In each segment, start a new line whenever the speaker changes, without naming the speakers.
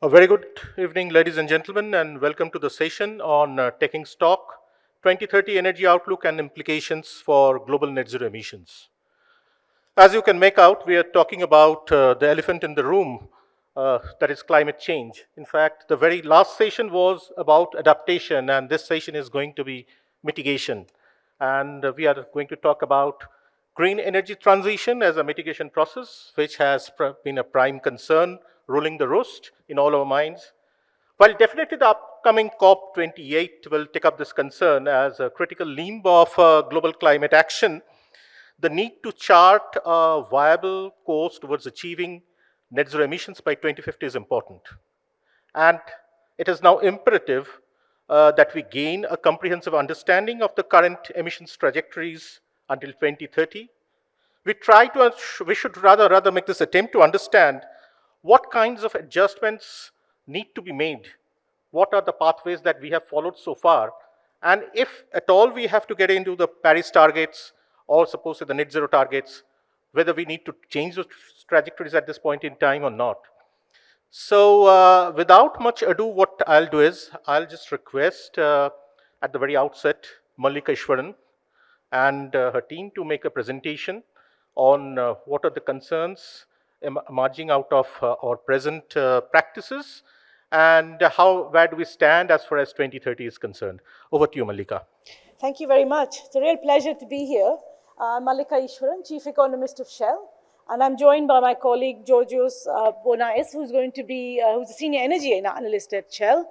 A very good evening, ladies and gentlemen, and welcome to the session on Taking Stock 2030 Energy Outlook and Implications for Global Net Zero Emissions. As you can make out, we are talking about the elephant in the room, that is climate change. In fact, the very last session was about adaptation, and this session is going to be mitigation. And we are going to talk about green energy transition as a mitigation process, which has been a prime concern ruling the roost in all our minds. While definitely the upcoming COP28 will take up this concern as a critical limb of global climate action, the need to chart a viable course towards achieving net zero emissions by 2050 is important. And it is now imperative that we gain a comprehensive understanding of the current emissions trajectories until 2030. We should rather make this attempt to understand what kinds of adjustments need to be made, what are the pathways that we have followed so far, and if at all we have to get into the Paris targets or suppose the net zero targets, whether we need to change those trajectories at this point in time or not. So without much ado, what I'll do is I'll just request at the very outset Mallika Ishwaran and her team to make a presentation on what are the concerns emerging out of our present practices and where do we stand as far as 2030 is concerned. Over to you, Mallika.
Thank you very much. It's a real pleasure to be here. I'm Mallika Ishwaran, Chief Economist of Shell, and I'm joined by my colleague Georgios Bonais, who's a senior energy analyst at Shell.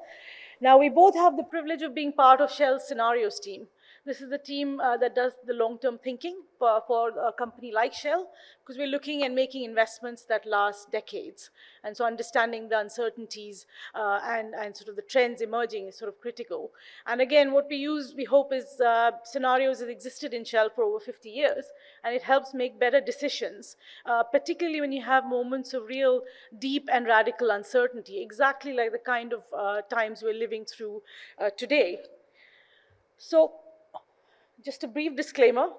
Now, we both have the privilege of being part of Shell's scenarios team. This is the team that does the long-term thinking for a company like Shell, because we're looking at making investments that last decades. And so understanding the uncertainties and sort of the trends emerging is sort of critical. And again, what we hope is scenarios that existed in Shell for over 50 years, and it helps make better decisions, particularly when you have moments of real deep and radical uncertainty, exactly like the kind of times we're living through today. So, just a brief disclaimer,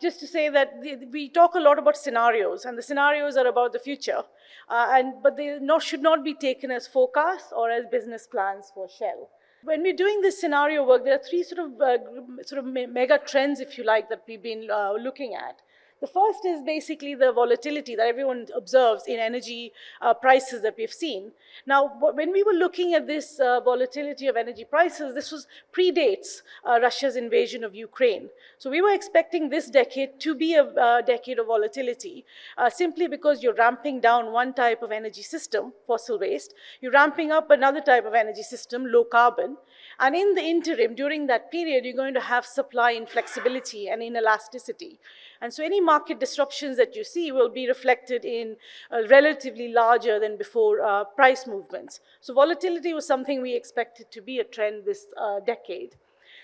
just to say that we talk a lot about scenarios, and the scenarios are about the future, but they should not be taken as forecasts or as business plans for Shell. When we're doing this scenario work, there are three sort of mega trends, if you like, that we've been looking at. The first is basically the volatility that everyone observes in energy prices that we've seen. Now, when we were looking at this volatility of energy prices, this predates Russia's invasion of Ukraine. So we were expecting this decade to be a decade of volatility, simply because you're ramping down one type of energy system, fossil-based, you're ramping up another type of energy system, low carbon, and in the interim, during that period, you're going to have supply inflexibility and inelasticity. And so any market disruptions that you see will be reflected in relatively larger than before price movements. So volatility was something we expected to be a trend this decade.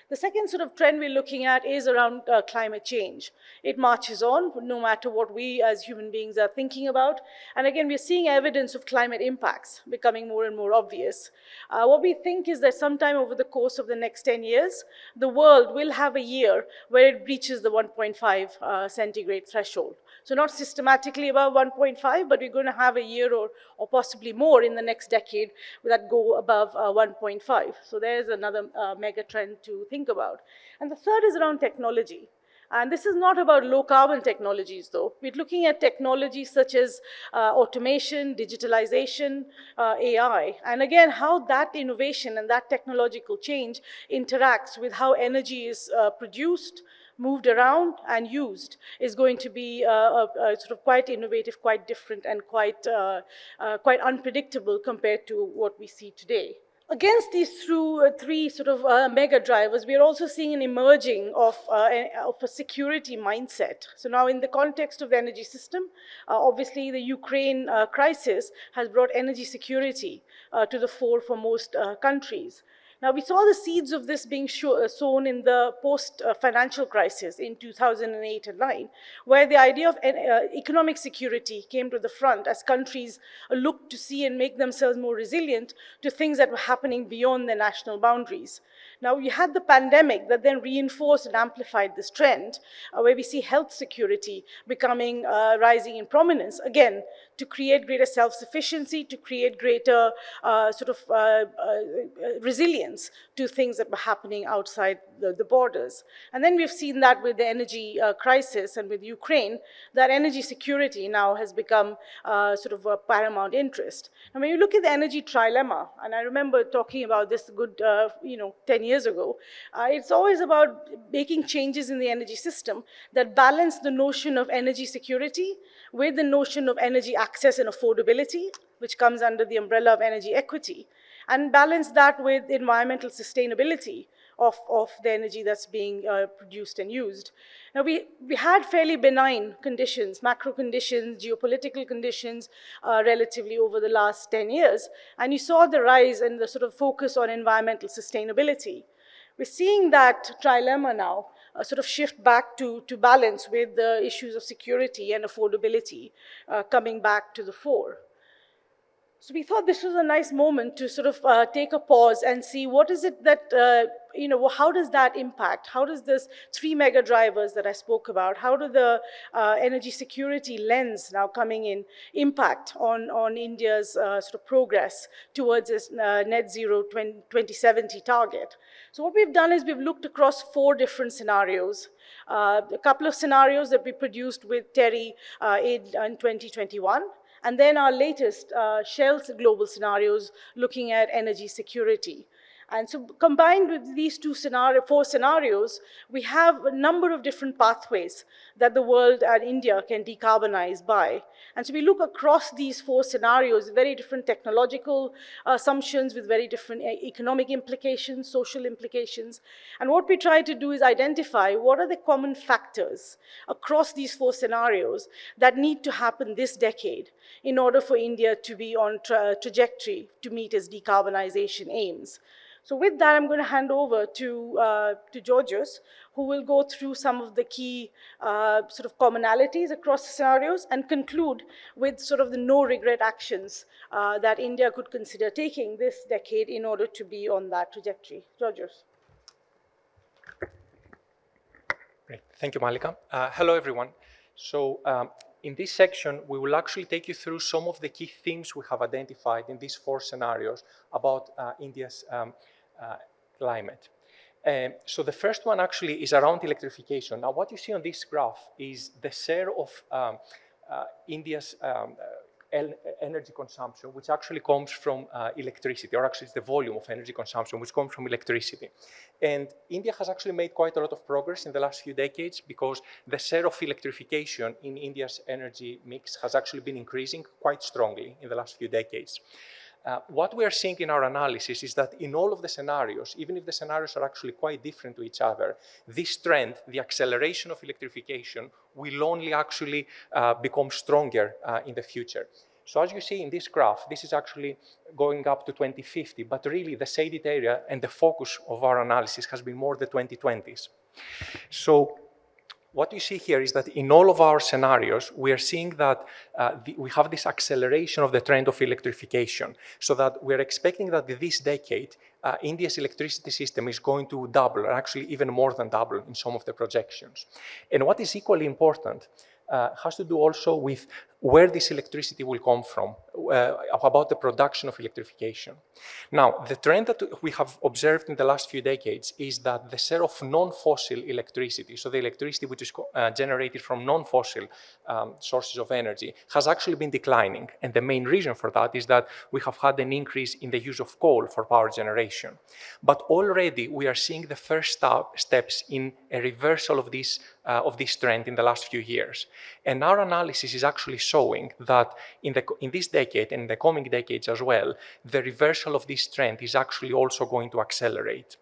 The second sort of trend we're looking at is around climate change. It marches on, no matter what we as human beings are thinking about. And again, we're seeing evidence of climate impacts becoming more and more obvious. What we think is that sometime over the course of the next 10 years, the world will have a year where it breaches the 1.5 centigrade threshold. So not systematically above 1.5, but we're going to have a year or possibly more in the next decade that go above 1.5. So there's another mega trend to think about. And the third is around technology. And this is not about low carbon technologies, though. We're looking at technologies such as automation, digitalization, AI. And again, how that innovation and that technological change interacts with how energy is produced, moved around, and used is going to be sort of quite innovative, quite different, and quite unpredictable compared to what we see today. Against these three sort of mega drivers, we are also seeing an emerging of a security mindset. So now in the context of the energy system, obviously the Ukraine crisis has brought energy security to the fore for most countries. Now, we saw the seeds of this being sown in the post-financial crisis in 2008 and 9, where the idea of economic security came to the front as countries looked to see and make themselves more resilient to things that were happening beyond their national boundaries. Now, you had the pandemic that then reinforced and amplified this trend, where we see health security becoming rising in prominence, again, to create greater self-sufficiency, to create greater resilience to things that were happening outside the borders. And then we've seen that with the energy crisis and with Ukraine, that energy security now has become a paramount interest. And when you look at the energy trilemma, and I remember talking about this a good 10 years ago, it's always about making changes in the energy system that balance the notion of energy security with the notion of energy access and affordability, which comes under the umbrella of energy equity, and balance that with environmental sustainability of the energy that's being produced and used. Now, we had fairly benign conditions, macro conditions, geopolitical conditions, relatively over the last 10 years, and you saw the rise and the sort of focus on environmental sustainability. We're seeing that trilemma now shift back to balance with the issues of security and affordability coming back to the fore. So we thought this was a nice moment to take a pause and see what is it that, how does that impact? How does this 3 mega drivers that I spoke about, how do the energy security lens now coming in impact on India's progress towards this net zero 2070 target? So what we've done is we've looked across 4 different scenarios. A couple of scenarios that we produced with Terry in 2021. And then our latest Shell's global scenarios looking at energy security. And so combined with these 4 scenarios, we have a number of different pathways that the world and India can decarbonize by. And so we look across these 4 scenarios, very different technological assumptions with very different economic implications, social implications. And what we try to do is identify what are the common factors across these 4 scenarios that need to happen this decade in order for India to be on trajectory to meet its decarbonization aims. So with that, I'm going to hand over to Georgios, who will go through some of the key commonalities across the scenarios and conclude with the no-regret actions that India could consider taking this decade in order to be on that trajectory. Georgios.
Great. Thank you, Mallika. Hello, everyone. So in this section, we will actually take you through some of the key themes we have identified in these 4 scenarios about India's climate. So the first one actually is around electrification. Now, what you see on this graph is the share of India's energy consumption, which actually comes from electricity, or actually it's the volume of energy consumption, which comes from electricity. And India has actually made quite a lot of progress in the last few decades because the share of electrification in India's energy mix has actually been increasing quite strongly in the last few decades. What we are seeing in our analysis is that in all of the scenarios, even if the scenarios are actually quite different to each other, this trend, the acceleration of electrification, will only actually become stronger in the future. So as you see in this graph, this is actually going up to 2050, but really the shaded area and the focus of our analysis has been more the 2020s. So what you see here is that in all of our scenarios, we are seeing that we have this acceleration of the trend of electrification, so that we're expecting that this decade, India's electricity system is going to double, or actually even more than double in some of the projections. And what is equally important has to do also with where this electricity will come from, about the production of electrification. Now, the trend that we have observed in the last few decades is that the share of non-fossil electricity, so the electricity which is generated from non-fossil sources of energy, has actually been declining. And the main reason for that is that we have had an increase in the use of coal for power generation. But already we are seeing the first steps in a reversal of this trend in the last few years. And our analysis is actually showing that in this decade and in the coming decades as well, the reversal of this trend is actually also going to accelerate,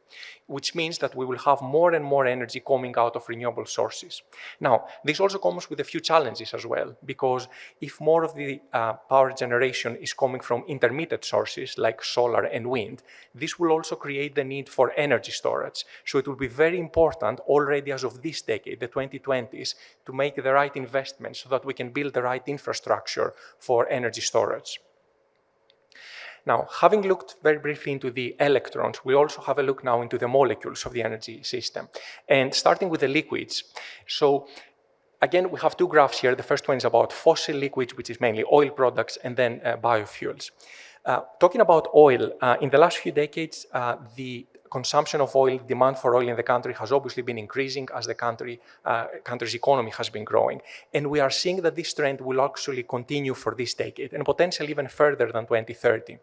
which means that we will have more and more energy coming out of renewable sources. Now, this also comes with a few challenges as well, because if more of the power generation is coming from intermittent sources like solar and wind, this will also create the need for energy storage. So it will be very important already as of this decade, the 2020s, to make the right investments so that we can build the right infrastructure for energy storage. Now, having looked very briefly into the electrons, we also have a look now into the molecules of the energy system. And starting with the liquids. So again, we have two graphs here. The first one is about fossil liquids, which is mainly oil products, and then biofuels. Talking about oil, in the last few decades, the consumption of oil, demand for oil in the country has obviously been increasing as the country's economy has been growing. And we are seeing that this trend will actually continue for this decade and potentially even further than 2030.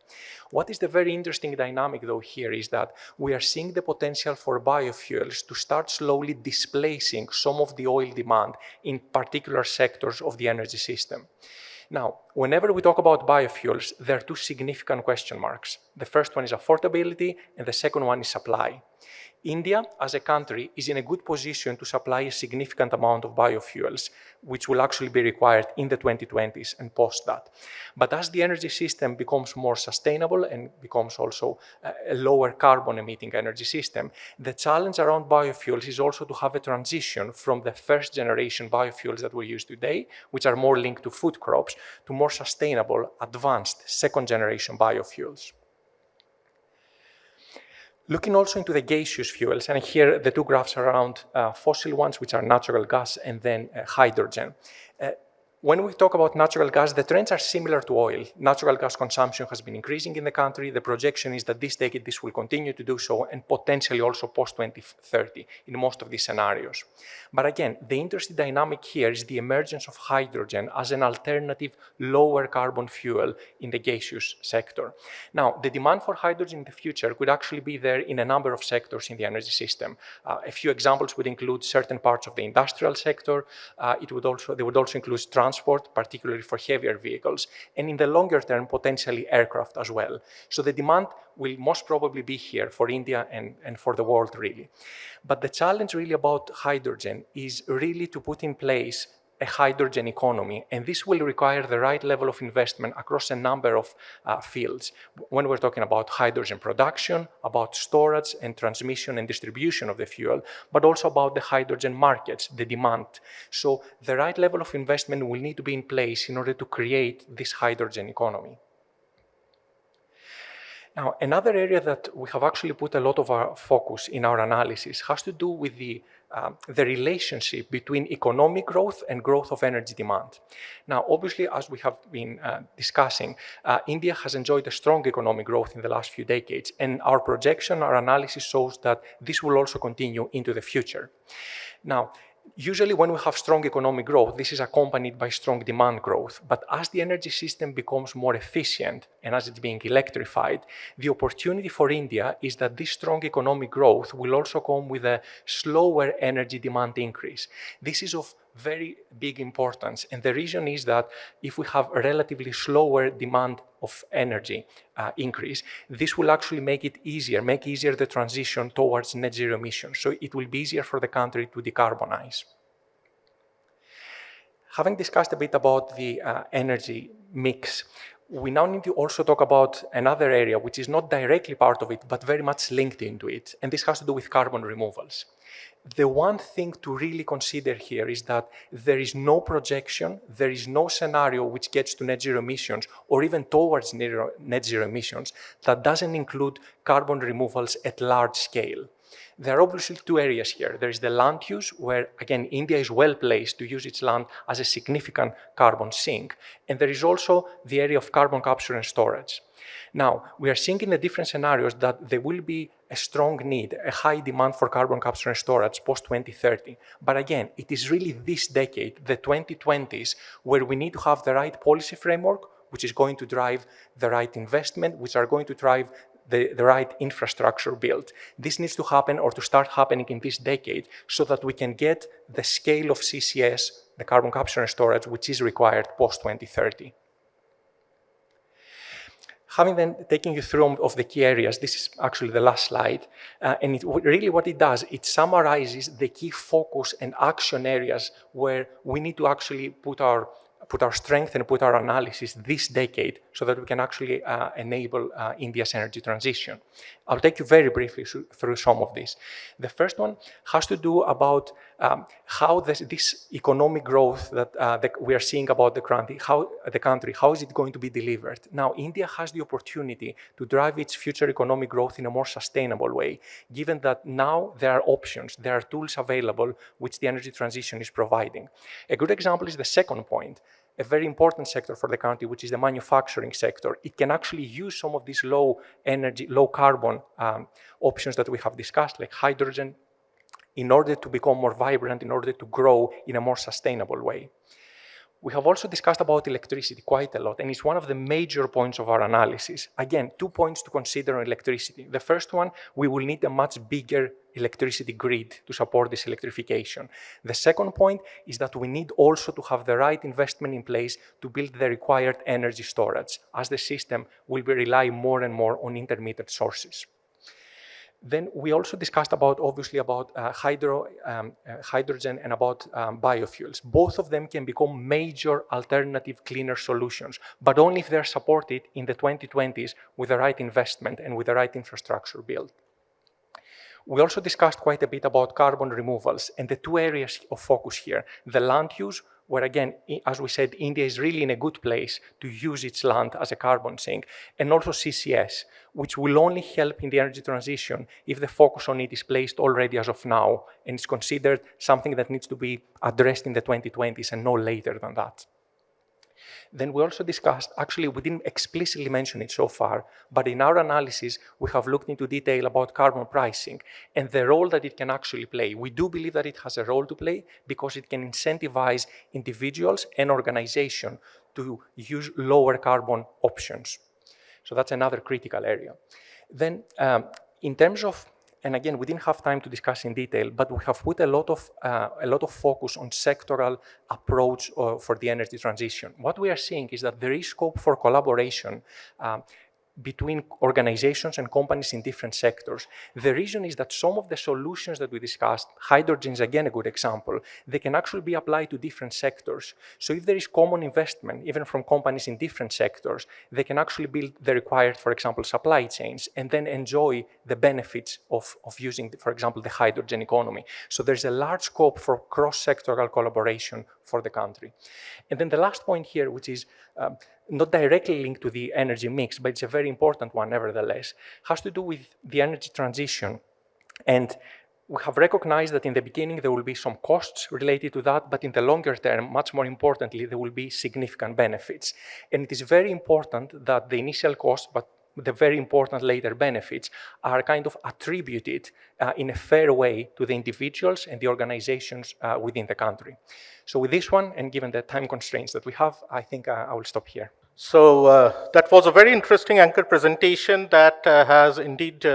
What is the very interesting dynamic though here is that we are seeing the potential for biofuels to start slowly displacing some of the oil demand in particular sectors of the energy system. Now, whenever we talk about biofuels, there are two significant question marks. The first one is affordability, and the second one is supply. India, as a country, is in a good position to supply a significant amount of biofuels, which will actually be required in the 2020s and post that. But as the energy system becomes more sustainable and becomes also a lower carbon emitting energy system, the challenge around biofuels is also to have a transition from the first generation biofuels that we use today, which are more linked to food crops, to more sustainable, advanced second generation biofuels. Looking also into the gaseous fuels, and here the two graphs are around fossil ones, which are natural gas, and then hydrogen. When we talk about natural gas, the trends are similar to oil. Natural gas consumption has been increasing in the country. The projection is that this decade this will continue to do so, and potentially also post-2030 in most of these scenarios. But again, the interesting dynamic here is the emergence of hydrogen as an alternative lower carbon fuel in the gaseous sector. Now, the demand for hydrogen in the future could actually be there in a number of sectors in the energy system. A few examples would include certain parts of the industrial sector. They would also include transport, particularly for heavier vehicles, and in the longer term, potentially aircraft as well. So the demand will most probably be here for India and for the world, really. But the challenge really about hydrogen is really to put in place a hydrogen economy, and this will require the right level of investment across a number of fields. When we're talking about hydrogen production, about storage and transmission and distribution of the fuel, but also about the hydrogen markets, the demand. So the right level of investment will need to be in place in order to create this hydrogen economy. Now, another area that we have actually put a lot of our focus in our analysis has to do with the relationship between economic growth and growth of energy demand. Now, obviously, as we have been discussing, India has enjoyed a strong economic growth in the last few decades, and our projection, our analysis shows that this will also continue into the future. Now, usually when we have strong economic growth, this is accompanied by strong demand growth. But as the energy system becomes more efficient and as it's being electrified, the opportunity for India is that this strong economic growth will also come with a slower energy demand increase. This is of very big importance. And the reason is that if we have a relatively slower demand of energy increase, this will actually make easier the transition towards net zero emissions. So it will be easier for the country to decarbonize. Having discussed a bit about the energy mix, we now need to also talk about another area which is not directly part of it, but very much linked into it. And this has to do with carbon removals. The one thing to really consider here is that there is no projection, there is no scenario which gets to net zero emissions or even towards net zero emissions that doesn't include carbon removals at large scale. There are obviously two areas here. There is the land use, where, again, India is well placed to use its land as a significant carbon sink. And there is also the area of carbon capture and storage. Now, we are seeing in the different scenarios that there will be a strong need, a high demand for carbon capture and storage post-2030. But again, it is really this decade, the 2020s, where we need to have the right policy framework, which is going to drive the right investment, which are going to drive the right infrastructure built. This needs to happen or to start happening in this decade so that we can get the scale of CCS, the carbon capture and storage, which is required post-2030. Having then taken you through of the key areas, this is actually the last slide, and really what it does, it summarizes the key focus and action areas where we need to actually put our put our strength and put our analysis this decade so that we can actually enable India's energy transition. I'll take you very briefly through some of these. The first one has to do about how this economic growth that we are seeing about the country, how is it going to be delivered? Now, India has the opportunity to drive its future economic growth in a more sustainable way, given that now there are options, there are tools available which the energy transition is providing. A good example is the second point. A very important sector for the country, which is the manufacturing sector. It can actually use some of these low energy, low carbon options that we have discussed, like hydrogen, in order to become more vibrant, in order to grow in a more sustainable way. We have also discussed about electricity quite a lot, and it's one of the major points of our analysis. Again, 2 points to consider on electricity. The first one, we will need a much bigger electricity grid to support this electrification. The second point is that we need also to have the right investment in place to build the required energy storage, as the system will be relying more and more on intermittent sources. Then we also discussed obviously about hydrogen and about biofuels. Both of them can become major alternative cleaner solutions, but only if they're supported in the 2020s with the right investment and with the right infrastructure built. We also discussed quite a bit about carbon removals and the two areas of focus here, the land use, where again, as we said, India is really in a good place to use its land as a carbon sink, and also CCS, which will only help in the energy transition if the focus on it is placed already as of now, and is considered something that needs to be addressed in the 2020s and no later than that. Then we also discussed, actually we didn't explicitly mention it so far, but in our analysis we have looked into detail about carbon pricing and the role that it can actually play. We do believe that it has a role to play because it can incentivize individuals and organizations to use lower carbon options. So that's another critical area. Then in terms of, and again, we didn't have time to discuss in detail, but we have put a lot of focus on sectoral approach for the energy transition. What we are seeing is that there is scope for collaboration between organizations and companies in different sectors. The reason is that some of the solutions that we discussed, hydrogen is again a good example, they can actually be applied to different sectors. So if there is common investment, even from companies in different sectors, they can actually build the required, for example, supply chains and then enjoy the benefits of using, for example, the hydrogen economy. So there's a large scope for cross-sectoral collaboration for the country. And then the last point here, which is not directly linked to the energy mix, but it's a very important one nevertheless, has to do with the energy transition. And we have recognized that in the beginning there will be some costs related to that, but in the longer term, much more importantly, there will be significant benefits. And it is very important that the initial cost, but the very important later benefits are kind of attributed in a fair way to the individuals and the organizations within the country. So with this one, and given the time constraints that we have, I think I will stop here.
So that was a very interesting anchor presentation that has indeed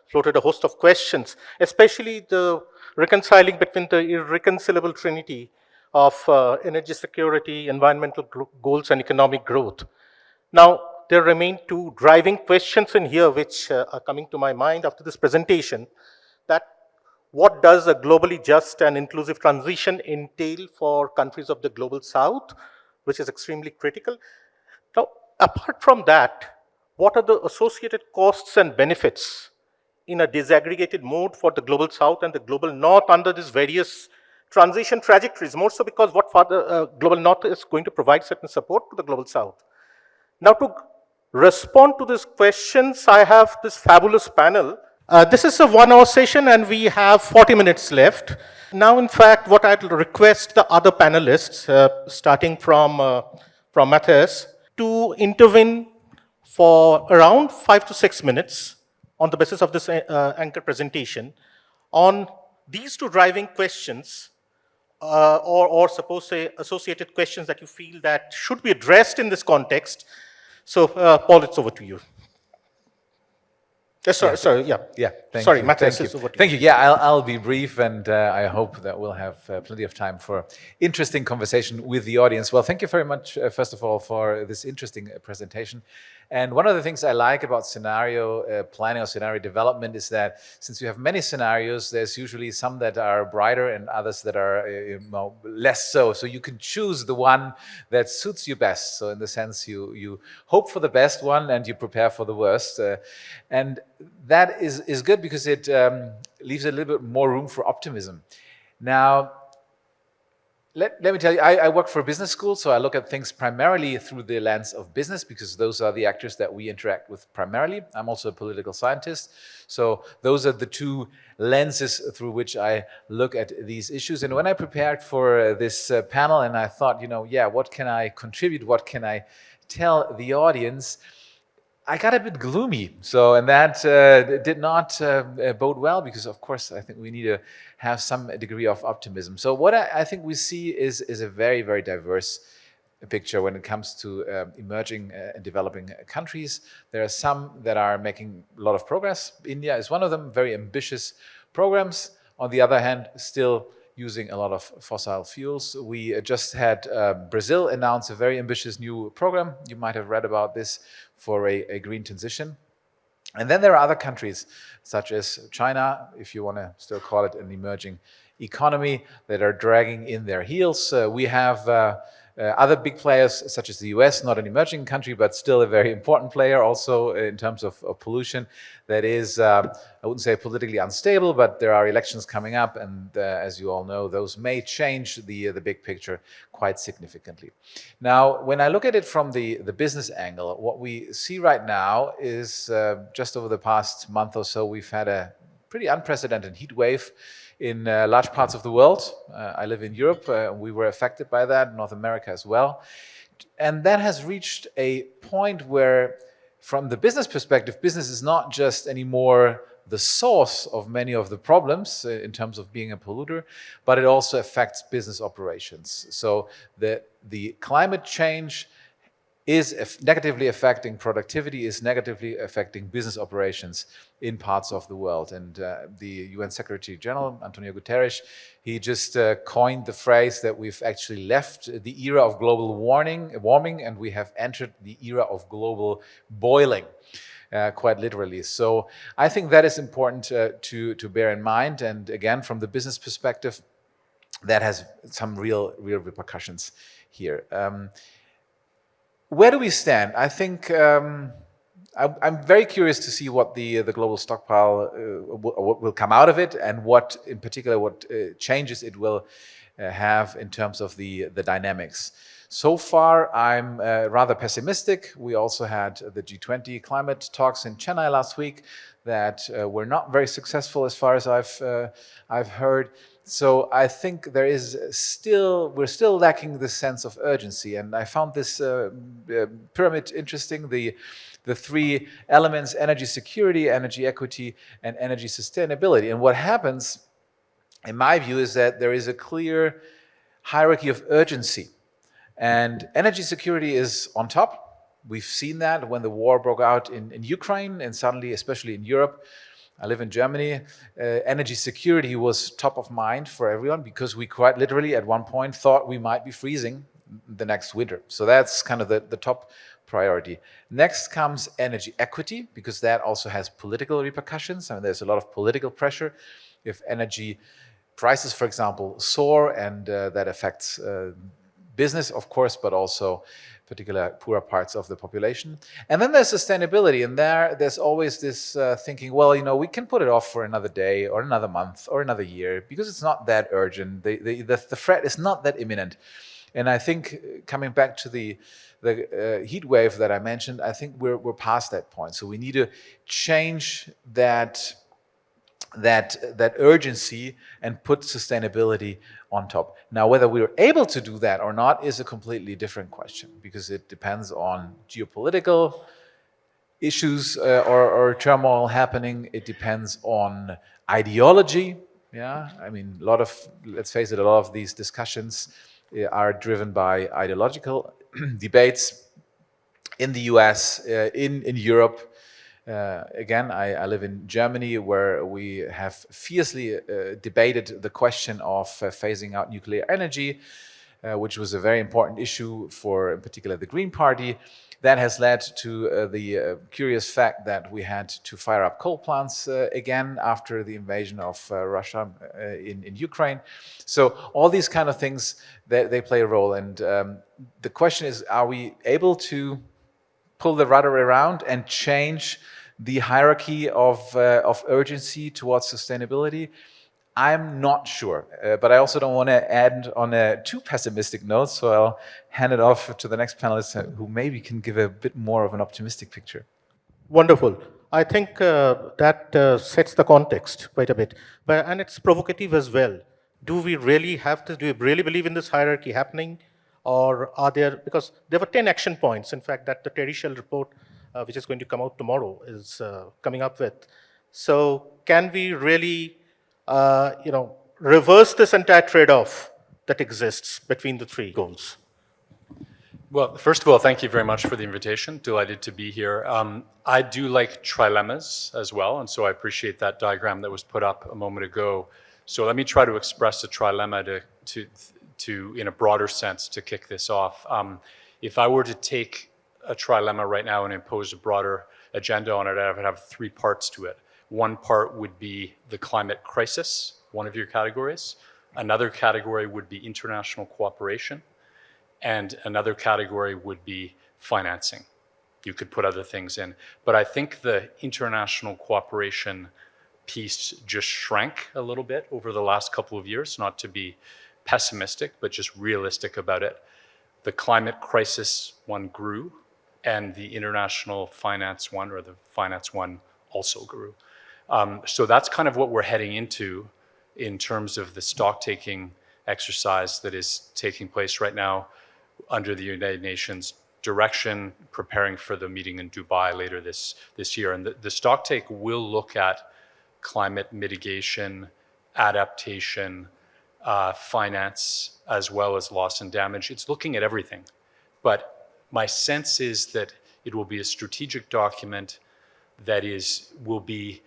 floated a host of questions, especially the reconciling between the irreconcilable trinity of energy security, environmental goals, and economic growth. Now, there remain two driving questions in here which are coming to my mind after this presentation, that what does a globally just and inclusive transition entail for countries of the global south, which is extremely critical. Now, apart from that, what are the associated costs and benefits in a disaggregated mode for the global south and the global north under these various transition trajectories, more so because what global north is going to provide certain support to the global south. Now, to respond to these questions, I have this fabulous panel. This is a 1 hour session and we have 40 minutes left. Now, in fact, what I'd request the other panelists, starting from Matthias, to intervene for around 5 to 6 minutes on the basis of this anchor presentation on these two driving questions or suppose say associated questions that you feel that should be addressed in this context. So, Paul, it's over to you. Sorry, Matthias, it's over to you.
Thank you. Yeah, I'll be brief, and I hope that we'll have plenty of time for interesting conversation with the audience. Well, thank you very much, first of all, for this interesting presentation. And one of the things I like about scenario planning or scenario development is that since you have many scenarios, there's usually some that are brighter and others that are less so. So you can choose the one that suits you best. So in the sense, you hope for the best one and you prepare for the worst. And that is good because it leaves a little bit more room for optimism. Now, let me tell you, I work for a business school, so I look at things primarily through the lens of business because those are the actors that we interact with primarily. I'm also a political scientist, so those are the two lenses through which I look at these issues. And when I prepared for this panel and I thought, what can I contribute, what can I tell the audience, I got a bit gloomy. And that did not bode well because, of course, I think we need to have some degree of optimism. So what I think we see is a very, very diverse picture when it comes to emerging and developing countries. There are some that are making a lot of progress. India is one of them, very ambitious programs. On the other hand, still using a lot of fossil fuels. We just had Brazil announce a very ambitious new program. You might have read about this for a green transition. And then there are other countries, such as China, if you want to still call it an emerging economy, that are dragging in their heels. We have other big players, such as the US, not an emerging country, but still a very important player also in terms of pollution. That is, I wouldn't say politically unstable, but there are elections coming up, and as you all know, those may change the big picture quite significantly. Now, when I look at it from the business angle, what we see right now is just over the past month or so, we've had a pretty unprecedented heat wave in large parts of the world. I live in Europe. We were affected by that, North America as well. And that has reached a point where, from the business perspective, business is not just anymore the source of many of the problems in terms of being a polluter, but it also affects business operations. So the climate change is negatively affecting productivity, is negatively affecting business operations in parts of the world. And the UN Secretary General, Antonio Guterres, he just coined the phrase that we've actually left the era of global warming, and we have entered the era of global boiling, quite literally. So I think that is important to bear in mind. And again, from the business perspective, that has some real repercussions here. Where do we stand? I think I'm very curious to see what the global stockpile will come out of it, and what, in particular, what changes it will have in terms of the dynamics. So far, I'm rather pessimistic. We also had the G20 climate talks in Chennai last week that were not very successful, as far as I've heard. So I think we're still lacking the sense of urgency. And I found this pyramid interesting, the three elements: energy security, energy equity, and energy sustainability. And what happens, in my view, is that there is a clear hierarchy of urgency. And energy security is on top. We've seen that when the war broke out in Ukraine, and suddenly, especially in Europe. I live in Germany. Energy security was top of mind for everyone because we quite literally at one point thought we might be freezing the next winter. So that's kind of the top priority. Next comes energy equity, because that also has political repercussions. I mean, there's a lot of political pressure. If energy prices, for example, soar, and that affects business, of course, but also particular poorer parts of the population. And then there's sustainability, and there's always this thinking, well, we can put it off for another day or another month or another year because it's not that urgent. The threat is not that imminent. And I think, coming back to the heat wave that I mentioned, I think we're past that point. So we need to change that urgency and put sustainability on top. Now, whether we are able to do that or not is a completely different question, because it depends on geopolitical issues or turmoil happening. It depends on ideology. Yeah, I mean, let's face it, a lot of these discussions are driven by ideological debates in the US, in Europe. Again, I live in Germany, where we have fiercely debated the question of phasing out nuclear energy, which was a very important issue for, in particular, the Green Party. That has led to the curious fact that we had to fire up coal plants again after the invasion of Russia in Ukraine. So all these kind of things, they play a role. And the question is, are we able to pull the rudder around and change the hierarchy of urgency towards sustainability? I'm not sure, but I also don't want to end on a too pessimistic note, so I'll hand it off to the next panelist who maybe can give a bit more of an optimistic picture.
Wonderful. I think that sets the context quite a bit, and it's provocative as well. Do we really have this? Do we really believe in this hierarchy happening? Or are there, because there were 10 action points, in fact, that the Terry Shell report, which is going to come out tomorrow, is coming up with. So can we really, reverse this entire trade-off that exists between the three goals?
Well, first of all, thank you very much for the invitation. Delighted to be here. I do like trilemmas as well, and so I appreciate that diagram that was put up a moment ago. So let me try to express the trilemma to in a broader sense to kick this off. If I were to take a trilemma right now and impose a broader agenda on it, I would have three parts to it. One part would be the climate crisis, one of your categories. Another category would be international cooperation. And another category would be financing. You could put other things in. But I think the international cooperation piece just shrank a little bit over the last couple of years, not to be pessimistic, but just realistic about it. The climate crisis one grew, and the international finance one, or the finance one, also grew. So that's kind of what we're heading into in terms of the stock-taking exercise that is taking place right now under the United Nations direction, preparing for the meeting in Dubai later this year. And the stocktake will look at climate mitigation, adaptation, finance, as well as loss and damage. It's looking at everything. But my sense is that it will be a strategic document that will be,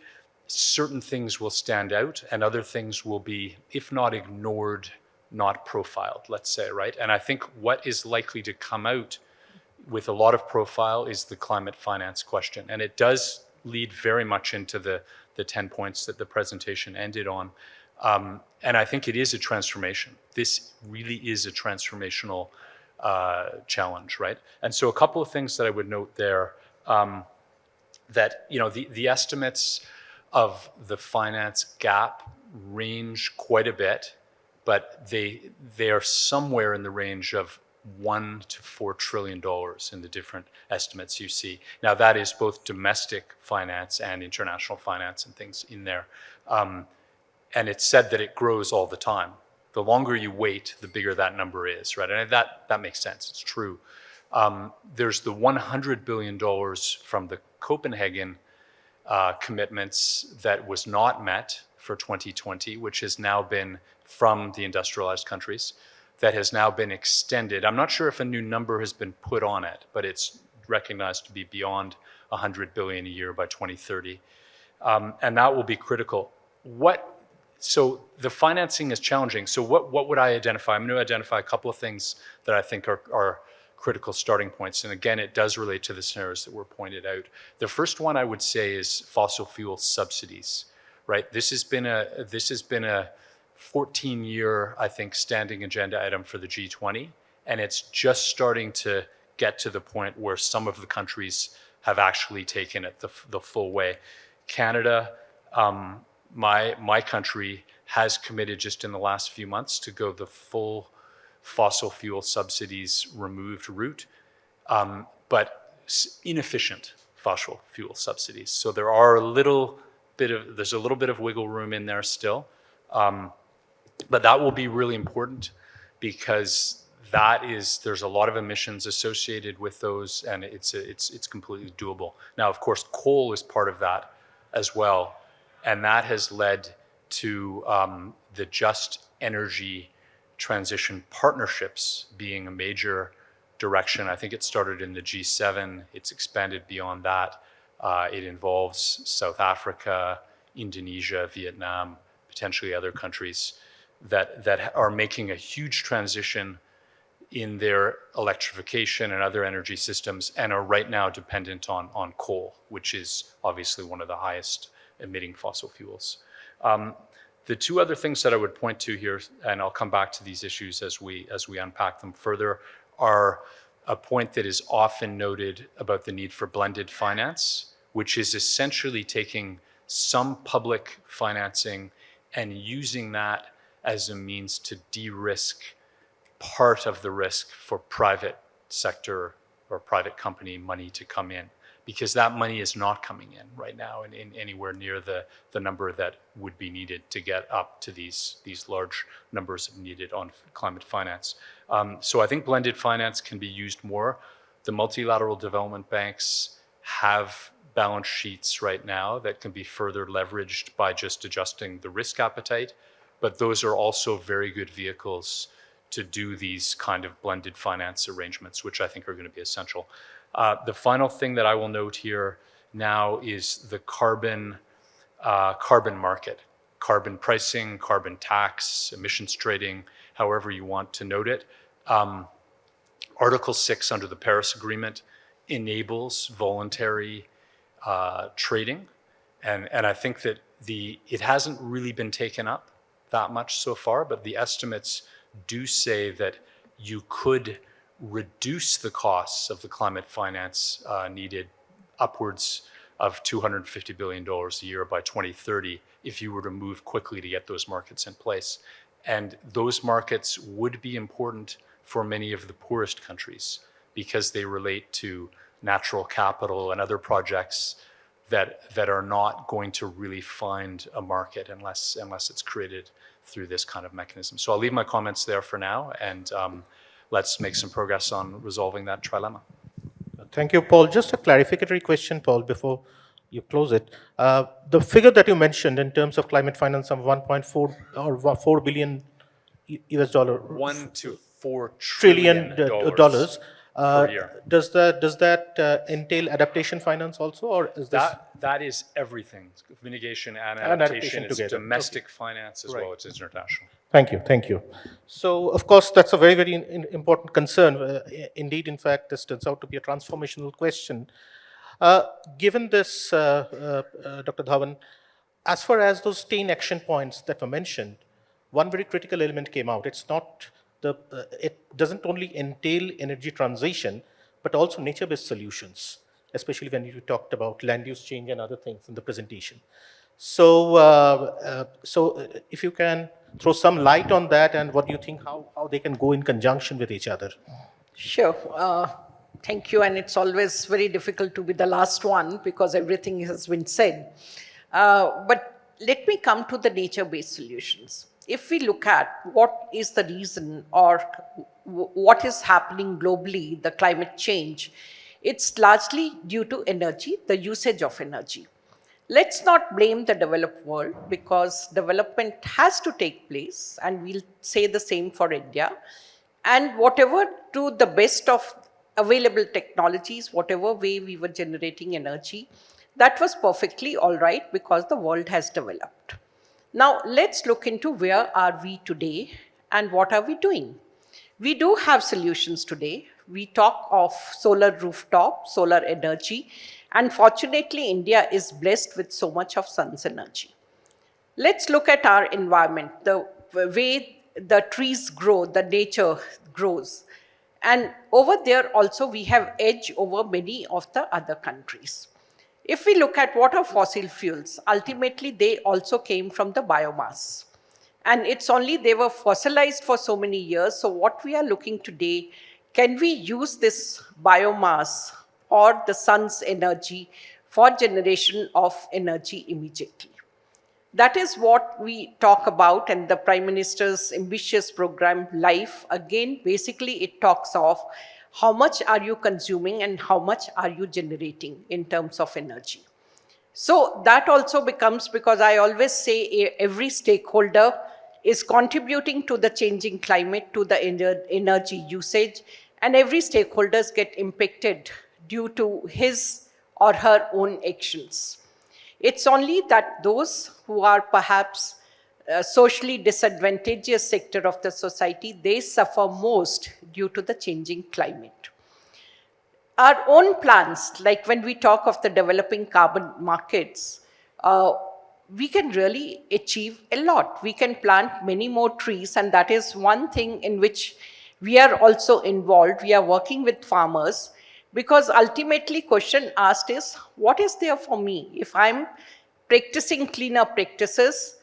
certain things will stand out and other things will be, if not ignored, not profiled, let's say, right? And I think what is likely to come out with a lot of profile is the climate finance question. And it does lead very much into the 10 points that the presentation ended on. And I think it is a transformation. This really is a transformational challenge, right? And so a couple of things that I would note there, that the estimates of the finance gap range quite a bit, but they are somewhere in the range of $1 to $4 trillion in the different estimates you see. Now that is both domestic finance and international finance and things in there. And it's said that it grows all the time. The longer you wait, the bigger that number is, right? And that makes sense, it's true. There's the $100 billion from the Copenhagen commitments that was not met for 2020, which has now been from the industrialized countries, that has now been extended. I'm not sure if a new number has been put on it, but it's recognized to be beyond 100 billion a year by 2030. And that will be critical. So the financing is challenging. So what would I identify? I'm going to identify a couple of things that I think are critical starting points. And again, it does relate to the scenarios that were pointed out. The first one I would say is fossil fuel subsidies, right? This has been a 14-year, I think, standing agenda item for the G20, and it's just starting to get to the point where some of the countries have actually taken it the full way. Canada, my country, has committed just in the last few months to go the full fossil fuel subsidies removed route, but inefficient fossil fuel subsidies. So there's a little bit of wiggle room in there still. But that will be really important because there's a lot of emissions associated with those, and it's completely doable. Now, of course, coal is part of that as well, and that has led to the just energy transition partnerships being a major direction. I think it started in the G7. It's expanded beyond that. It involves South Africa, Indonesia, Vietnam, potentially other countries that are making a huge transition in their electrification and other energy systems and are right now dependent on coal, which is obviously one of the highest emitting fossil fuels. The two other things that I would point to here, and I'll come back to these issues as we unpack them further, are a point that is often noted about the need for blended finance, which is essentially taking some public financing and using that as a means to de-risk part of the risk for private sector or private company money to come in, because that money is not coming in right now in anywhere near the number that would be needed to get up to these large numbers needed on climate finance. So I think blended finance can be used more. The multilateral development banks have balance sheets right now that can be further leveraged by just adjusting the risk appetite, but those are also very good vehicles to do these kind of blended finance arrangements, which I think are going to be essential. The final thing that I will note here now is the carbon market, carbon pricing, carbon tax, emissions trading, however you want to note it. Article 6 under the Paris Agreement enables voluntary trading, and I think that it hasn't really been taken up that much so far, but the estimates do say that you could reduce the costs of the climate finance needed upwards of $250 billion a year by 2030 if you were to move quickly to get those markets in place. And those markets would be important for many of the poorest countries because they relate to natural capital and other projects that are not going to really find a market unless it's created through this kind of mechanism. So I'll leave my comments there for now, and let's make some progress on resolving that trilemma.
Thank you, Paul. Just a clarificatory question, Paul, before you close it. The figure that you mentioned in terms of climate finance of 1.4 or 4 billion US dollar,
$1 to $4
trillion dollars.
Per year.
Does that entail adaptation finance also, or is this?
That is everything. Mitigation and adaptation. It's
together.
Domestic finance as
Right.
well as international.
Thank you. So, of course, that's a very, very important concern. Indeed, in fact, this turns out to be a transformational question. Given this, Dr. Dhawan, as far as those 10 action points that were mentioned, one very critical element came out. It's not it doesn't only entail energy transition, but also nature-based solutions, especially when you talked about land use change and other things in the presentation. So, if you can throw some light on that, and what do you think, how they can go in conjunction with each other?
Sure. Thank you. And it's always very difficult to be the last one because everything has been said. But let me come to the nature-based solutions. If we look at what is the reason or what is happening globally, the climate change, it's largely due to energy, the usage of energy. Let's not blame the developed world because development has to take place, and we'll say the same for India. And whatever to the best of available technologies, whatever way we were generating energy, that was perfectly all right because the world has developed. Now, let's look into where are we today and what are we doing. We do have solutions today. We talk of solar rooftop, solar energy, and fortunately, India is blessed with so much of sun's energy. Let's look at our environment, the way the trees grow, the nature grows. And over there also, we have edge over many of the other countries. If we look at what are fossil fuels, ultimately they also came from the biomass. And it's only they were fossilized for so many years. So what we are looking today, can we use this biomass or the sun's energy for generation of energy immediately? That is what we talk about, and the Prime Minister's ambitious program, LIFE, again, basically it talks of how much are you consuming and how much are you generating in terms of energy. So that also becomes, because I always say every stakeholder is contributing to the changing climate, to the energy usage, and every stakeholder gets impacted due to his or her own actions. It's only that those who are perhaps socially disadvantageous sector of the society, they suffer most due to the changing climate. Our own plans, like when we talk of the developing carbon markets, we can really achieve a lot. We can plant many more trees, and that is one thing in which we are also involved. We are working with farmers, because ultimately question asked is, what is there for me? If I'm practicing cleaner practices,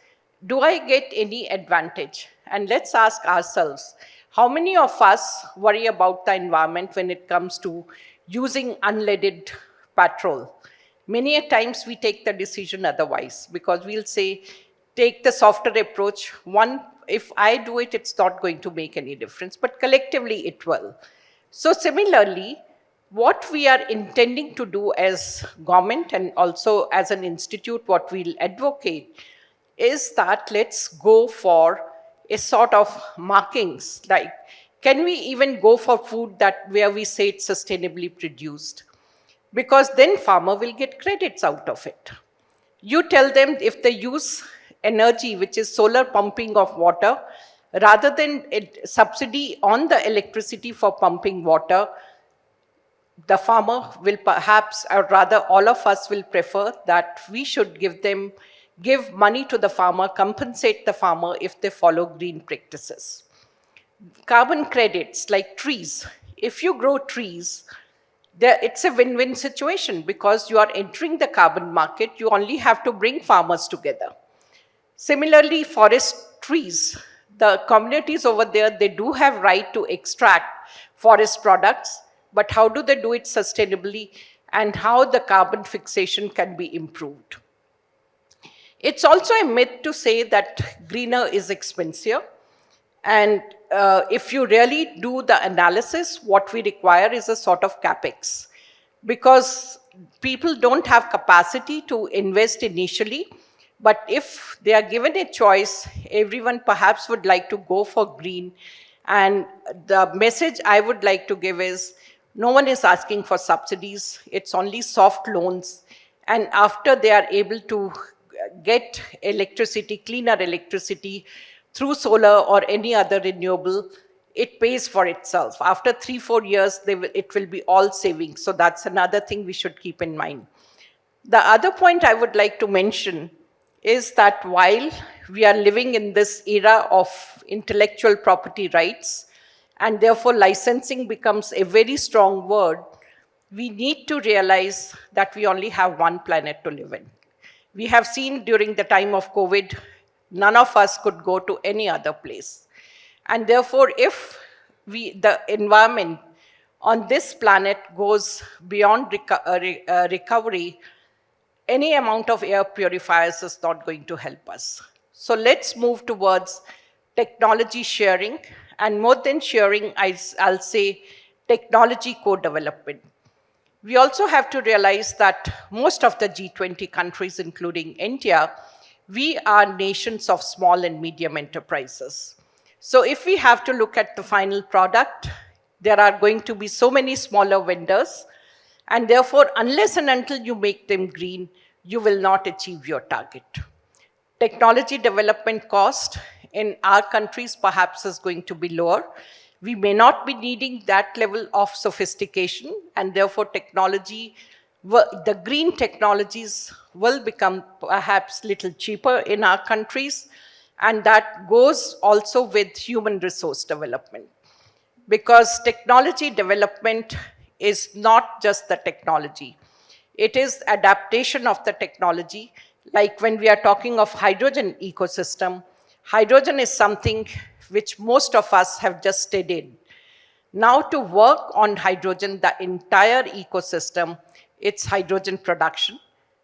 do I get any advantage? And let's ask ourselves, how many of us worry about the environment when it comes to using unleaded petrol? Many a times we take the decision otherwise, because we'll say, take the softer approach. One, if I do it, it's not going to make any difference, but collectively it will. So similarly, what we are intending to do as government and also as an institute, what we'll advocate is that let's go for a sort of markings, like can we even go for food that where we say it's sustainably produced? Because then farmer will get credits out of it. You tell them if they use energy, which is solar pumping of water, rather than a subsidy on the electricity for pumping water, the farmer will perhaps, or rather all of us will prefer that we should give money to the farmer, compensate the farmer if they follow green practices. Carbon credits like trees. If you grow trees, it's a win-win situation, because you are entering the carbon market, you only have to bring farmers together. Similarly, forest trees, the communities over there, they do have right to extract forest products, but how do they do it sustainably, and how the carbon fixation can be improved? It's also a myth to say that greener is expensive. And if you really do the analysis, what we require is a sort of capex, because people don't have capacity to invest initially. But if they are given a choice, everyone perhaps would like to go for green. And the message I would like to give is, no one is asking for subsidies. It's only soft loans. And after they are able to get electricity, cleaner electricity through solar or any other renewable, it pays for itself. After 3-4 years, it will be all savings. So that's another thing we should keep in mind. The other point I would like to mention is that while we are living in this era of intellectual property rights, and therefore licensing becomes a very strong word, we need to realize that we only have one planet to live in. We have seen during the time of COVID, none of us could go to any other place. And therefore, if the environment on this planet goes beyond recovery, any amount of air purifiers is not going to help us. So let's move towards technology sharing, and more than sharing, I'll say technology co-development. We also have to realize that most of the G20 countries, including India, we are nations of small and medium enterprises. So if we have to look at the final product, there are going to be so many smaller vendors, and therefore, unless and until you make them green, you will not achieve your target. Technology development cost in our countries perhaps is going to be lower. We may not be needing that level of sophistication, and therefore technology, the green technologies will become perhaps little cheaper in our countries, and that goes also with human resource development. Because technology development is not just the technology. It is adaptation of the technology. Like when we are talking of hydrogen ecosystem, hydrogen is something which most of us have just studied. Now to work on hydrogen, the entire ecosystem, it's hydrogen production,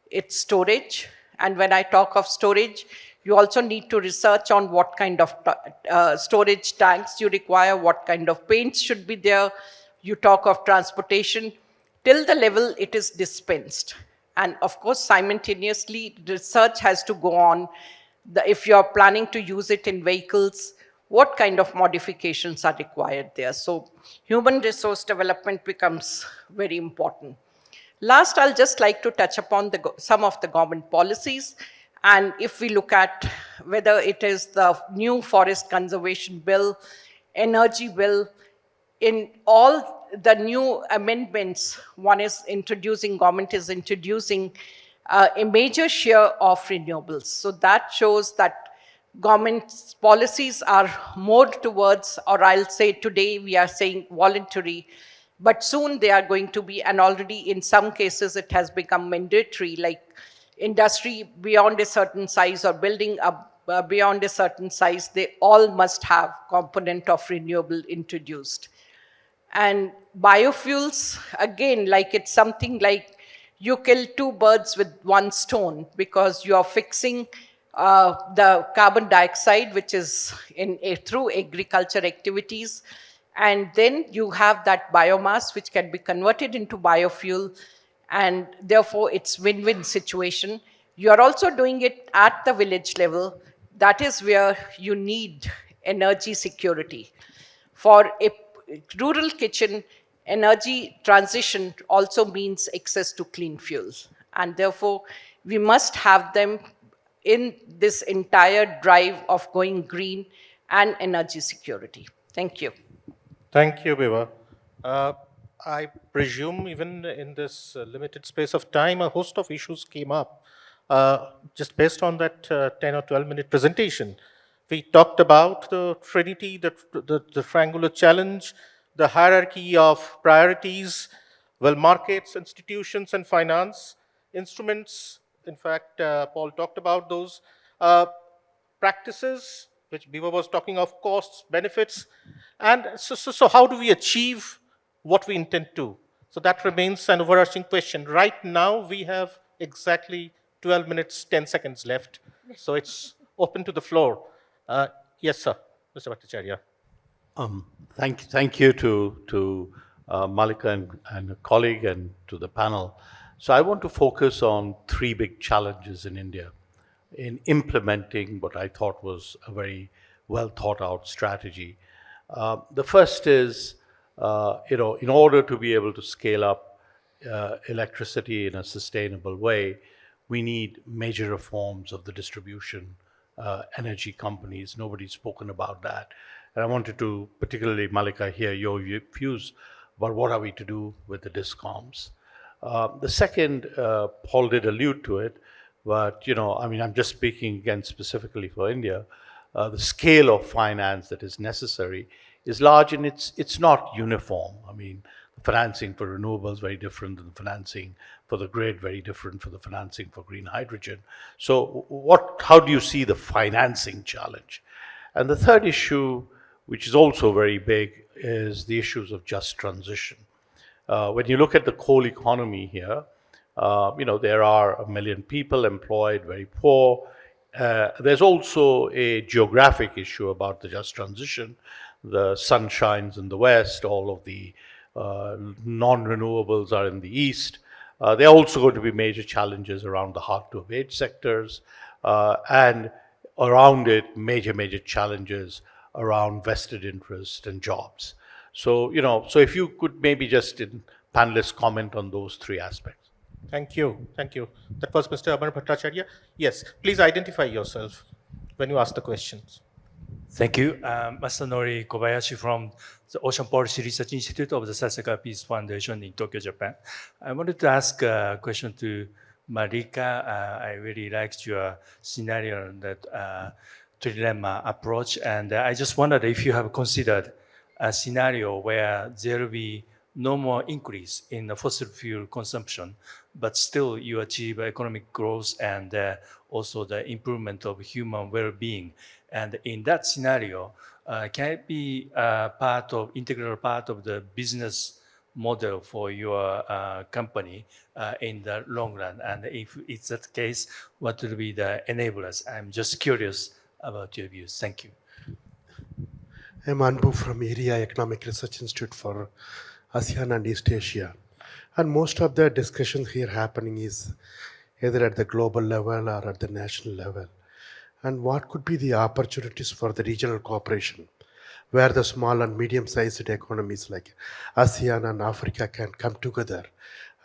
it's storage. And when I talk of storage, you also need to research on what kind of storage tanks you require, what kind of paints should be there. You talk of transportation, till the level it is dispensed. And of course, simultaneously, research has to go on. If you are planning to use it in vehicles, what kind of modifications are required there? So human resource development becomes very important. Last, I'll just like to touch upon some of the government policies. And if we look at whether it is the new forest conservation bill, energy bill, in all the new amendments, government is introducing a major share of renewables. So that shows that government's policies are more towards, or I'll say today we are saying voluntary, but soon they are going to be, and already in some cases it has become mandatory, like industry beyond a certain size or building up beyond a certain size, they all must have component of renewable introduced. And biofuels, again, like it's something like you kill two birds with one stone, because you are fixing the carbon dioxide, which is through agriculture activities. And then you have that biomass, which can be converted into biofuel. And therefore, it's win-win situation. You are also doing it at the village level. That is where you need energy security. For a rural kitchen, energy transition also means access to clean fuels. And therefore, we must have them in this entire drive of going green and energy security. Thank you.
Thank you, Vibha. I presume even in this limited space of time, a host of issues came up. Just based on that 10 or 12-minute presentation, we talked about the trinity, the triangular challenge, the hierarchy of priorities, well, markets, institutions, and finance, instruments. In fact, Paul talked about those practices, which Vibha was talking of, costs, benefits. And so how do we achieve what we intend to? So that remains an overarching question. Right now, we have exactly 12 minutes, 10 seconds left. So it's open to the floor. Yes, sir, Mr. Bhattacharya.
Thank you to Mallika and a colleague, and to the panel. So I want to focus on three big challenges in India in implementing what I thought was a very well thought out strategy. The first is, in order to be able to scale up electricity in a sustainable way, we need major reforms of the distribution energy companies. Nobody's spoken about that. And I wanted to, particularly Mallika, hear your views about what are we to do with the DISCOMs. The second, Paul did allude to it, but I'm just speaking again specifically for India. The scale of finance that is necessary is large, and it's not uniform. Financing for renewables very different than financing for the grid, very different for the financing for green hydrogen. So how do you see the financing challenge? And the third issue, which is also very big, is the issues of just transition. When you look at the coal economy here, there are 1 million people employed, very poor. There's also a geographic issue about the just transition. The sun shines in the west, all of the non-renewables are in the east. There are also going to be major challenges around the hard-to-abate sectors, and around it, major challenges around vested interest and jobs. So if you could maybe just in panelists comment on those three aspects.
Thank you. That was Mr. Amar Bhattacharya. Yes, please identify yourself when you ask the questions.
Thank you. Masanori Kobayashi from the Ocean Policy Research Institute of the Sasaka Peace Foundation in Tokyo, Japan. I wanted to ask a question to Mallika. I really liked your scenario, that trilemma approach, and I just wondered if you have considered a scenario where there will be no more increase in the fossil fuel consumption, but still you achieve economic growth and also the improvement of human well-being. And in that scenario, can it be integral part of the business model for your company in the long run? And if it's that case, what will be the enablers? I'm just curious about your views. Thank you.
I'm Anbu from Area Economic Research Institute for ASEAN and East Asia. And most of the discussion here happening is either at the global level or at the national level. And what could be the opportunities for the regional cooperation, where the small and medium-sized economies like ASEAN and Africa can come together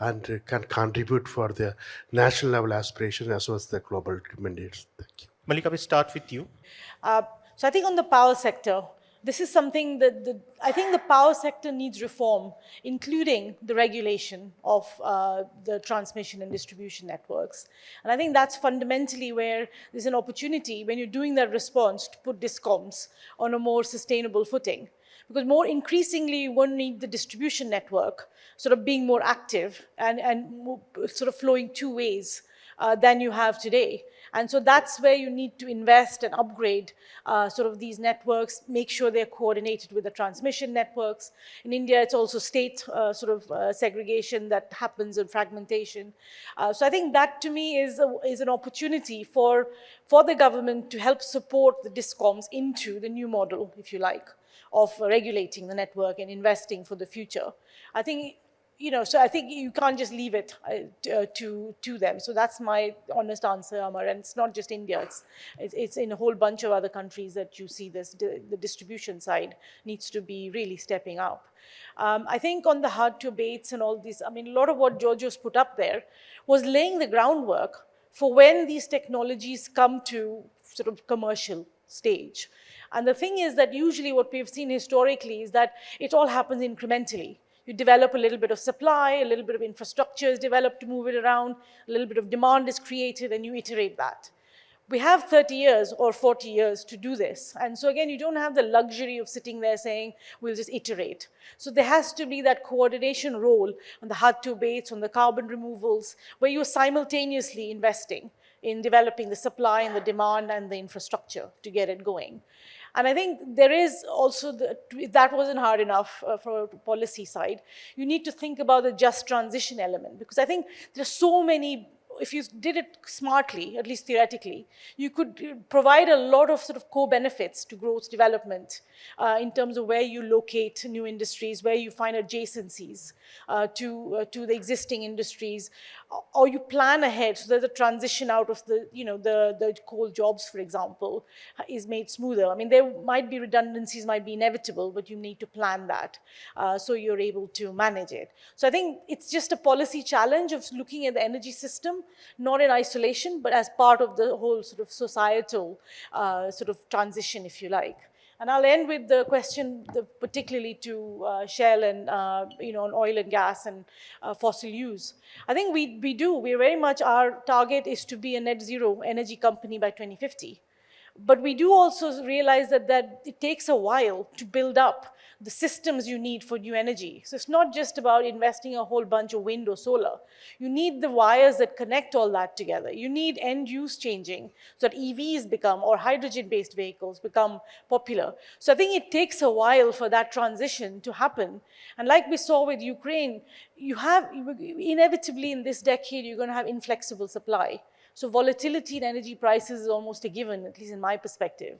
and can contribute for the national level aspiration as well as the global mandates. Thank you.
Mallika, we start with you.
So I think on the power sector, this is something that I think the power sector needs reform, including the regulation of the transmission and distribution networks. And I think that's fundamentally where there's an opportunity when you're doing that response to put discoms on a more sustainable footing. Because more increasingly, you won't need the distribution network sort of being more active and more, sort of flowing two ways than you have today. And so that's where you need to invest and upgrade sort of these networks, make sure they're coordinated with the transmission networks. In India, it's also state sort of segregation that happens and fragmentation. So I think that to me is an opportunity for the government to help support the discoms into the new model, if you like, of regulating the network and investing for the future. I think, so I think you can't just leave it to them. So that's my honest answer, Amar. And it's not just India, it's in a whole bunch of other countries that you see this, the distribution side needs to be really stepping up. I think on the hard to abates and all this, I mean, a lot of what Giorgio's put up there was laying the groundwork for when these technologies come to sort of commercial stage. And the thing is that usually what we've seen historically is that it all happens incrementally. You develop a little bit of supply, a little bit of infrastructure is developed to move it around, a little bit of demand is created, and you iterate that. We have 30 years or 40 years to do this. And so again, you don't have the luxury of sitting there saying, we'll just iterate. So there has to be that coordination role on the hard to abates, on the carbon removals, where you're simultaneously investing in developing the supply and the demand and the infrastructure to get it going. And I think there is also, if that wasn't hard enough for a policy side, you need to think about the just transition element, because I think there's so many, if you did it smartly, at least theoretically, you could provide a lot of sort of co-benefits to growth development in terms of where you locate new industries, where you find adjacencies to the existing industries, or you plan ahead so that the transition out of the coal jobs, for example, is made smoother. I mean, there might be redundancies, might be inevitable, but you need to plan that so you're able to manage it. So I think it's just a policy challenge of looking at the energy system, not in isolation, but as part of the whole sort of societal sort of transition, if you like. And I'll end with the question, particularly to Shell and on oil and gas and fossil use. I think we're very much, our target is to be a net zero energy company by 2050. But we do also realize that it takes a while to build up the systems you need for new energy. So it's not just about investing a whole bunch of wind or solar. You need the wires that connect all that together. You need end use changing so that EVs become, or hydrogen-based vehicles become popular. So I think it takes a while for that transition to happen. And like we saw with Ukraine, you have, inevitably in this decade, you're going to have inflexible supply. So volatility in energy prices is almost a given, at least in my perspective.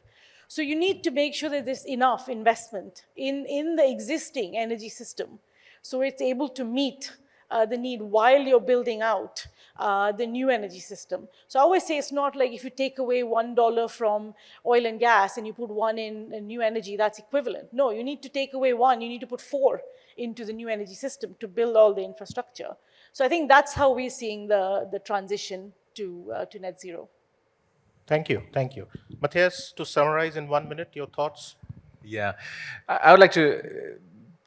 So you need to make sure that there's enough investment in the existing energy system so it's able to meet the need while you're building out the new energy system. So I always say it's not like if you take away $1 from oil and gas and you put one in new energy, that's equivalent. No, you need to take away one, you need to put 4 into the new energy system to build all the infrastructure. So I think that's how we're seeing the transition to net zero.
Thank you, thank you. Matthias, to summarize in 1 minute, your thoughts?
Yeah, I would like to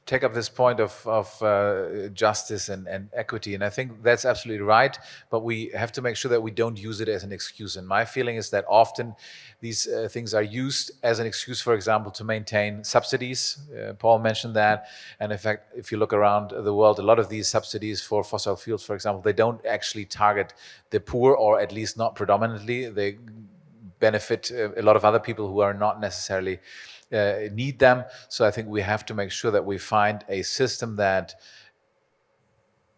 take up this point of justice and equity, and I think that's absolutely right, but we have to make sure that we don't use it as an excuse. And my feeling is that often these things are used as an excuse, for example, to maintain subsidies. Paul mentioned that, and in fact, if you look around the world, a lot of these subsidies for fossil fuels, for example, they don't actually target the poor, or at least not predominantly. They benefit a lot of other people who are not necessarily need them. So I think we have to make sure that we find a system that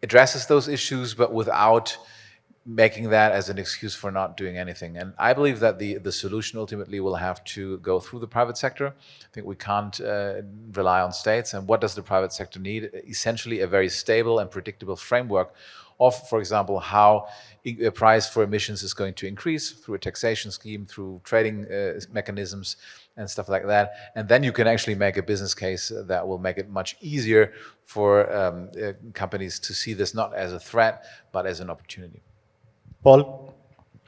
addresses those issues, but without making that as an excuse for not doing anything. And I believe that the solution ultimately will have to go through the private sector. I think we can't rely on states. And what does the private sector need? Essentially a very stable and predictable framework of, for example, how a price for emissions is going to increase through a taxation scheme, through trading mechanisms and stuff like that. And then you can actually make a business case that will make it much easier for companies to see this not as a threat, but as an opportunity.
Paul?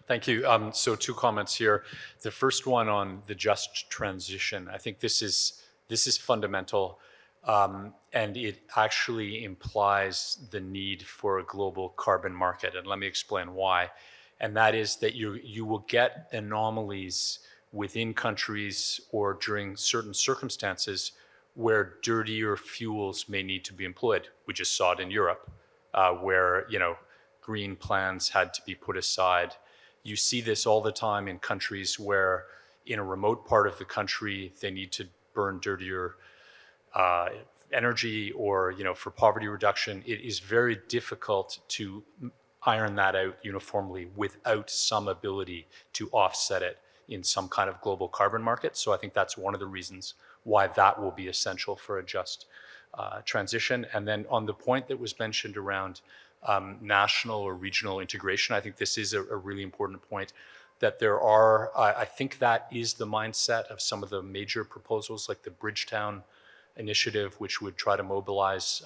Thank you. So 2 comments here. The first one on the just transition. I think this is fundamental, and it actually implies the need for a global carbon market. And let me explain why. And that is that you will get anomalies within countries or during certain circumstances where dirtier fuels may need to be employed. We just saw it in Europe, where green plans had to be put aside. You see this all the time in countries where in a remote part of the country, they need to burn dirtier energy or, for poverty reduction. It is very difficult to iron that out uniformly without some ability to offset it in some kind of global carbon market. So I think that's one of the reasons why that will be essential for a just transition. And then on the point that was mentioned around national or regional integration, I think this is a really important point, that there are, I think that is the mindset of some of the major proposals like the Bridgetown initiative, which would try to mobilize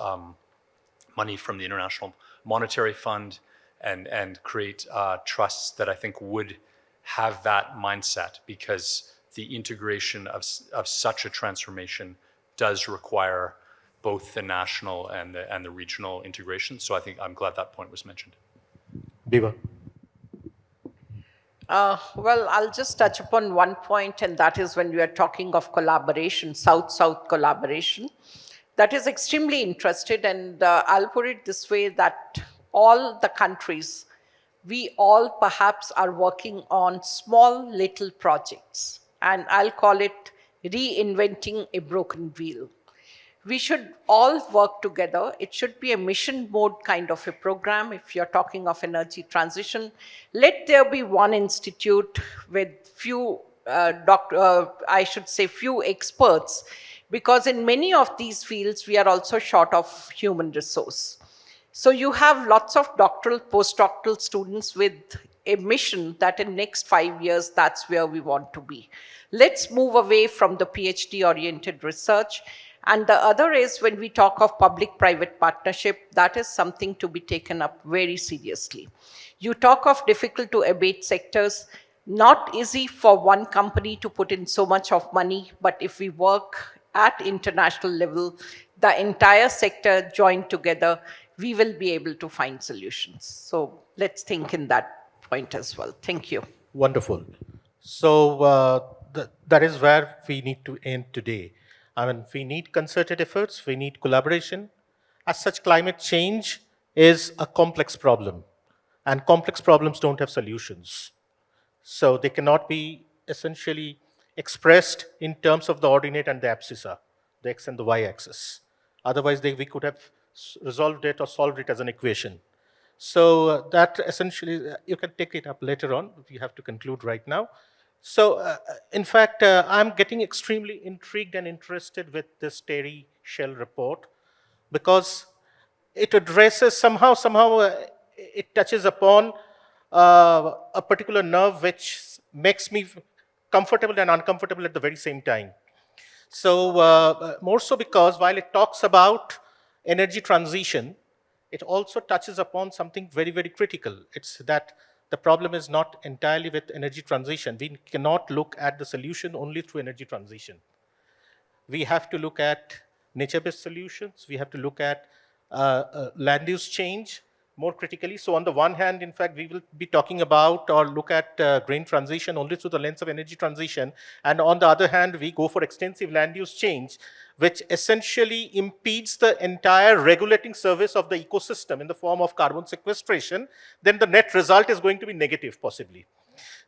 money from the International Monetary Fund and create trusts that I think would have that mindset, because the integration of such a transformation does require both the national and the regional integration. So I think I'm glad that point was mentioned.
Vibha?
Well, I'll just touch upon one point, and that is when we are talking of collaboration, South-South collaboration. That is extremely interested, and I'll put it this way, that all the countries, we all perhaps are working on small little projects, and I'll call it reinventing a broken wheel. We should all work together. It should be a mission mode kind of a program. If you're talking of energy transition, let there be one institute with few few experts, because in many of these fields, we are also short of human resource. So you have lots of doctoral, postdoctoral students with a mission that in next 5 years, that's where we want to be. Let's move away from the PhD-oriented research. And the other is, when we talk of public-private partnership, that is something to be taken up very seriously. You talk of difficult to abate sectors, not easy for one company to put in so much of money, but if we work at international level, the entire sector joined together, we will be able to find solutions. So let's think in that point as well. Thank you.
Wonderful. So that is where we need to end today. I mean, we need concerted efforts, we need collaboration. As such, climate change is a complex problem, and complex problems don't have solutions. So they cannot be essentially expressed in terms of the ordinate and the abscissa, the x and the y-axis. Otherwise, we could have resolved it or solved it as an equation. So that essentially, you can take it up later on. We have to conclude right now. So, in fact, I'm getting extremely intrigued and interested with this Terry Shell report, because it addresses somehow it touches upon a particular nerve which makes me comfortable and uncomfortable at the very same time. So, more so because while it talks about energy transition, it also touches upon something very, very critical. It's that the problem is not entirely with energy transition. We cannot look at the solution only through energy transition. We have to look at nature-based solutions. We have to look at land use change more critically. So on the one hand, in fact, we will be talking about or look at green transition only through the lens of energy transition. And on the other hand, we go for extensive land use change, which essentially impedes the entire regulating service of the ecosystem in the form of carbon sequestration. Then the net result is going to be negative, possibly.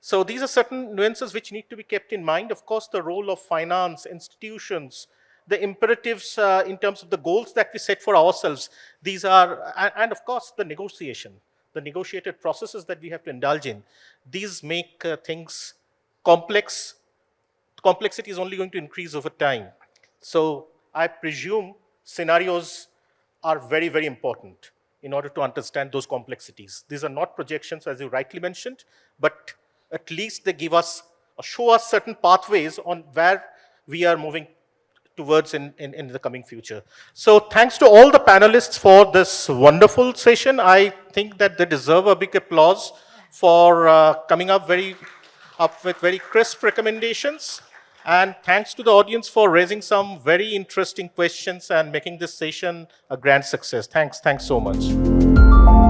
So these are certain nuances which need to be kept in mind. Of course, the role of finance, institutions, the imperatives in terms of the goals that we set for ourselves, these are, and of course, the negotiation, the negotiated processes that we have to indulge in. These make things complex. Complexity is only going to increase over time. So I presume scenarios are very, very important. in order to understand those complexities. These are not projections, as you rightly mentioned, but at least they give us, or show us certain pathways on where we are moving towards in the coming future. So thanks to all the panelists for this wonderful session. I think that they deserve a big applause for coming up with very crisp recommendations. And thanks to the audience for raising some very interesting questions and making this session a grand success. Thanks so much.